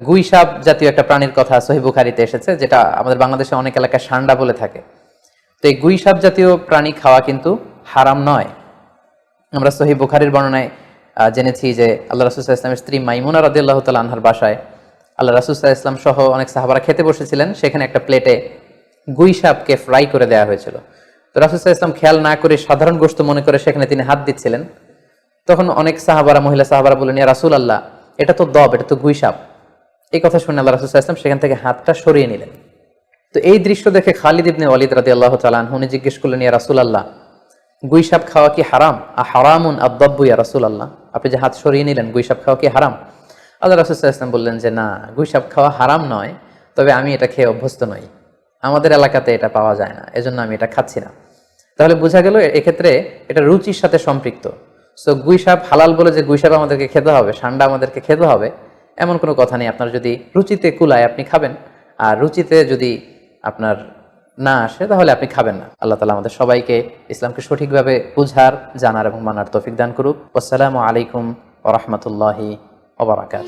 গুই সাপ জাতীয় একটা প্রাণীর কথা সহিহ বুখারীতে এসেছে, যেটা আমাদের বাংলাদেশে অনেক এলাকায় সান্ডা বলে থাকে। তো এই গুই সাপ জাতীয় প্রাণী খাওয়া কিন্তু হারাম নয়। আমরা সহিহ বুখারীর বর্ণনায় জেনেছি যে আল্লাহ রাসূল সাল্লাল্লাহু আলাইহি ওয়াসাল্লামের স্ত্রী মাইমুনা রাদিয়াল্লাহু তাআলা আনহার বাসায় আল্লাহ রাসূল সাল্লাল্লাহু আলাইহি ওয়াসাল্লাম সহ অনেক সাহাবারা খেতে বসেছিলেন। সেখানে একটা প্লেটে গুই সাপকে ফ্রাই করে দেওয়া হয়েছিল। তো রাসূল সাল্লাল্লাহু আলাইহি ওয়াসাল্লাম খেয়াল না করে সাধারণ গোশত মনে করে সেখানে তিনি হাত দিচ্ছিলেন। তখন অনেক সাহাবারা, মহিলা সাহাবারা বললেন, ইয়া রাসূলুল্লাহ, এটা তো দব, এটা তো গুই সাপ। এই কথা শুনে আল্লাহ রাসূল সাল্লাল্লাহু আলাইহি ওয়াসাল্লাম সেখান থেকে হাতটা সরিয়ে নিলেন। তো এই দৃশ্য দেখে খালিদ ইবনে ওয়ালিদ রাদিয়াল্লাহু তাআলা আনহু উনি জিজ্ঞেস করলেন, ইয়া রাসূলুল্লাহ, গুই সাপ খাওয়া কি হারাম? হারামুন আদ-দাব্বু ইয়া রাসূলুল্লাহ, আপনি যে হাত সরিয়ে নিলেন, গুই সাপ খাওয়া কি হারাম? আল্লাহ রাসূল সাল্লাল্লাহু আলাইহি ওয়াসাল্লাম বললেন যে না, গুই সাপ খাওয়া হারাম নয়, তবে আমি এটা খেয়ে অভ্যস্ত নই, আমাদের এলাকাতে এটা পাওয়া যায় না, এজন্য আমি এটা খাচ্ছি না। তাহলে বোঝা গেল এক্ষেত্রে এটা রুচির সাথে সম্পৃক্ত। সো গুই সাপ হালাল বলে যে গুই সাপ আমাদেরকে খেতে হবে, সান্ডা আমাদেরকে খেতে হবে, এমন কোনো কথা নেই। আপনার যদি রুচিতে কুলায় আপনি খাবেন, আর রুচিতে যদি আপনার না আসে তাহলে আপনি খাবেন না। আল্লাহ তাআলা আমাদের সবাইকে ইসলামকে সঠিকভাবে বুঝার, জানার এবং মানার তৌফিক দান করুক। আসসালামু আলাইকুম ওয়া রাহমাতুল্লাহি ওয়া বারাকাতুহু।